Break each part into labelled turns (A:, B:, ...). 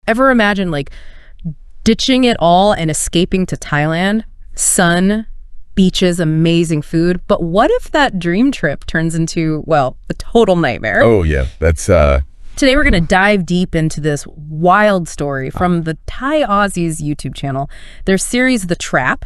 A: Ever imagine like ditching it all and escaping to Thailand? Sun, beaches, amazing food. But what if that dream trip turns into, well, a total nightmare?
B: Oh, yeah. That's...
A: Today, we're going to dive deep into this wild story from the Thai Aussies YouTube channel. Their series, The Trap.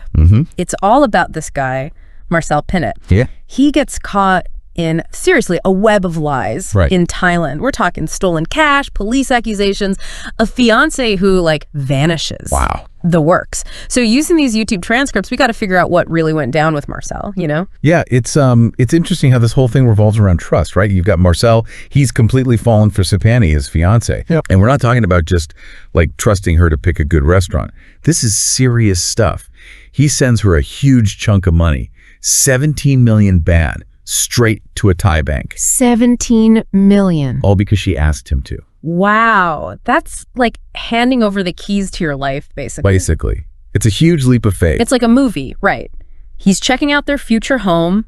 A: It's all about this guy, Marcel.
B: Yeah.
A: He gets caught in, seriously, a web of lies in Thailand. We're talking stolen cash, police accusations, a fiance who, like, vanishes.
B: Wow.
A: The works. So using these YouTube transcripts, we got to figure out what really went down with Marcel, you know?
B: Yeah, it's interesting how this whole thing revolves around trust, right? You've got Marcel, he's completely fallen for Suphani, his fiance. Yep. And we're not talking about just like trusting her to pick a good restaurant. This is serious stuff. He sends her a huge chunk of money, 17 million baht, straight to a Thai bank.
A: 17 million.
B: All because she asked him to.
A: Wow. That's like handing over the keys to your life, basically.
B: Basically. It's a huge leap of faith.
A: It's like a movie, right? He's checking out their future home,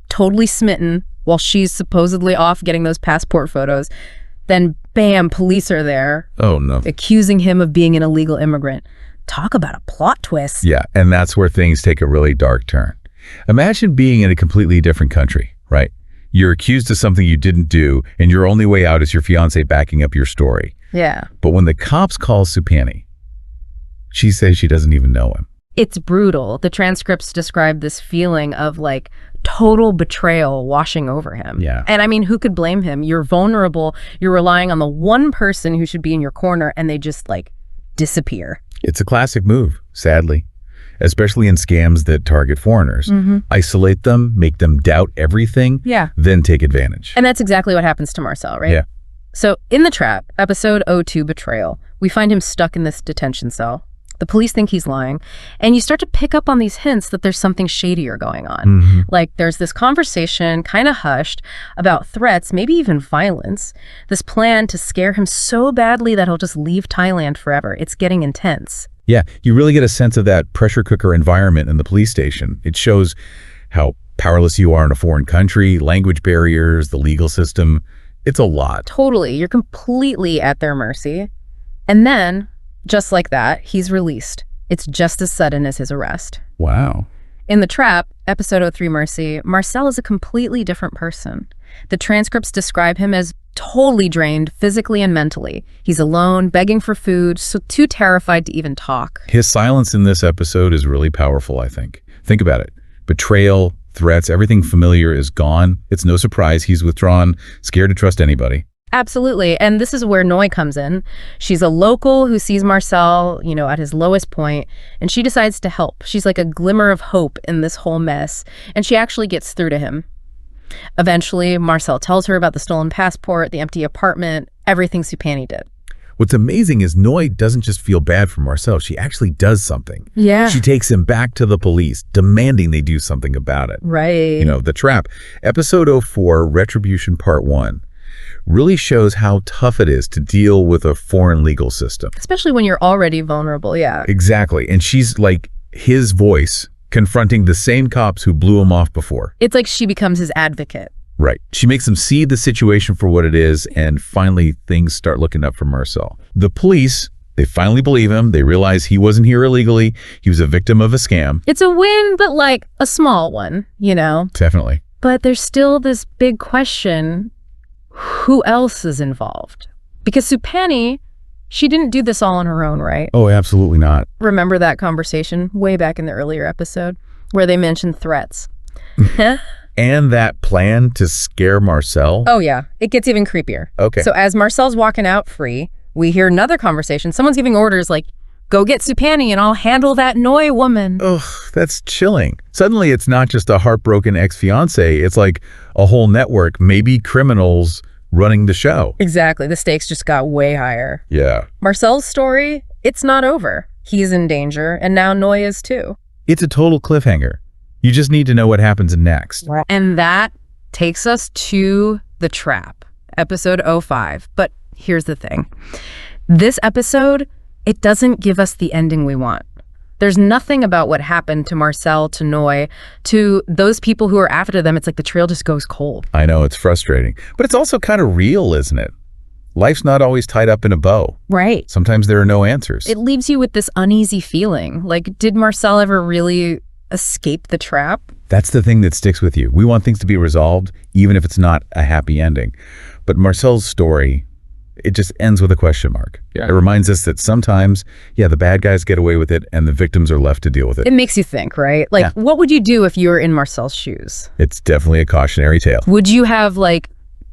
A: totally smitten, while she's supposedly off getting those passport photos. Then, bam, police are there.
B: Oh, no.
A: Accusing him of being an illegal immigrant. Talk about a plot twist.
B: Yeah, and that's where things take a really dark turn. Imagine being in a completely different country, right? You're accused of something you didn't do, and your only way out is your fiance backing up your story.
A: Yeah.
B: But when the cops call Suphani, she says she doesn't even know him.
A: It's brutal. The transcripts describe this feeling of like total betrayal washing over him.
B: Yeah.
A: And I mean, who could blame him? You're vulnerable. You're relying on the one person who should be in your corner, and they just like disappear.
B: It's a classic move, sadly. Especially in scams that target foreigners. Isolate them, make them doubt everything, then take advantage.
A: And that's exactly what happens to Marcel, right?
B: Yeah.
A: So in The Trap, episode 02, Betrayal, we find him stuck in this detention cell. The police think he's lying, and you start to pick up on these hints that there's something shadier going on. Like there's this conversation, kind of hushed, about threats, maybe even violence, this plan to scare him so badly that he'll just leave Thailand forever. It's getting intense.
B: Yeah, you really get a sense of that pressure cooker environment in the police station. It shows how powerless you are in a foreign country, language barriers, the legal system. It's a lot.
A: Totally. You're completely at their mercy. And then, just like that, he's released. It's just as sudden as his arrest.
B: Wow.
A: In The Trap, episode 03, Mercy, Marcel is a completely different person. The transcripts describe him as totally drained physically and mentally. He's alone, begging for food, so too terrified to even talk.
B: His silence in this episode is really powerful, I think. Think about it. Betrayal, threats, everything familiar is gone. It's no surprise he's withdrawn, scared to trust anybody.
A: Absolutely. And this is where Noi comes in. She's a local who sees Marcel, you know, at his lowest point, and she decides to help. She's like a glimmer of hope in this whole mess, and she actually gets through to him. Eventually, Marcel tells her about the stolen passport, the empty apartment, everything Suphani did.
B: What's amazing is Noi doesn't just feel bad for Marcel. She actually does something.
A: Yeah.
B: She takes him back to the police, demanding they do something about it.
A: Right.
B: You know, The Trap, episode 04, Retribution Part 1, really shows how tough it is to deal with a foreign legal system.
A: Especially when you're already vulnerable, yeah.
B: Exactly. And she's like his voice confronting the same cops who blew him off before.
A: It's like she becomes his advocate.
B: Right. She makes him see the situation for what it is, and finally things start looking up for Marcel. The police, they finally believe him. They realize he wasn't here illegally. He was a victim of a scam.
A: It's a win, but like a small one, you know?
B: Definitely.
A: But there's still this big question, who else is involved? Because Suphani, she didn't do this all on her own, right?
B: Oh, absolutely not.
A: Remember that conversation way back in the earlier episode where they mentioned threats?
B: And that plan to scare Marcel?
A: Oh, yeah. It gets even creepier.
B: Okay.
A: So as Marcel's walking out free, we hear another conversation. Someone's giving orders like, go get Suphani and I'll handle that Noi woman.
B: Ugh, that's chilling. Suddenly it's not just a heartbroken ex-fiance. It's like a whole network, maybe criminals running the show.
A: Exactly. The stakes just got way higher.
B: Yeah.
A: Marcel's story, it's not over. He's in danger, and now Noi is too.
B: It's a total cliffhanger. You just need to know what happens next.
A: And that takes us to The Trap, episode 05. But here's the thing. This episode, it doesn't give us the ending we want. There's nothing about what happened to Marcel, to Noi, to those people who are after them. It's like the trail just goes cold.
B: I know, it's frustrating. But it's also kind of real, isn't it? Life's not always tied up in a bow.
A: Right.
B: Sometimes there are no answers.
A: It leaves you with this uneasy feeling. Like, did Marcel ever really escape the trap?
B: That's the thing that sticks with you. We want things to be resolved, even if it's not a happy ending. But Marcel's story, it just ends with a question mark.
C: Yeah.
B: It reminds us that sometimes, the bad guys get away with it and the victims are left to deal with it.
A: It makes you think, right? Like, what would you do if you were in Marcel's shoes?
B: It's definitely a cautionary tale.
A: Would you have,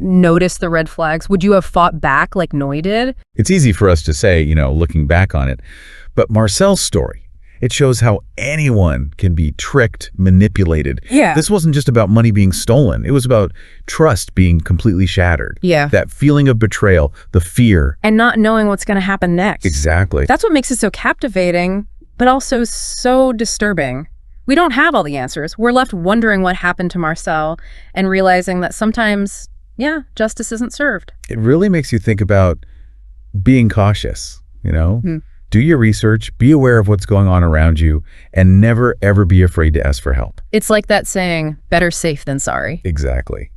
A: noticed the red flags? Would you have fought back like Noy did?
B: It's easy for us to say, looking back on it. But Marcel's story, it shows how anyone can be tricked, manipulated.
A: Yeah.
B: This wasn't just about money being stolen. It was about trust being completely shattered.
A: Yeah.
B: That feeling of betrayal, the fear.
A: And not knowing what's going to happen next.
B: Exactly.
A: That's what makes it so captivating, but also so disturbing. We don't have all the answers. We're left wondering what happened to Marcel and realizing that sometimes, justice isn't served.
B: It really makes you think about being cautious, Do your research, be aware of what's going on around you, and never, ever be afraid to ask for help.
A: It's like that saying, better safe than sorry.
B: Exactly.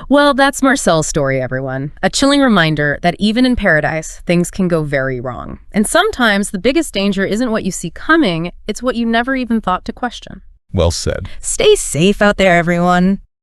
A: Well, that's Marcel's story, everyone. A chilling reminder that even in paradise, things can go very wrong. And sometimes the biggest danger isn't what you see coming, it's what you never even thought to question.
B: Well said.
A: Stay safe out there, everyone.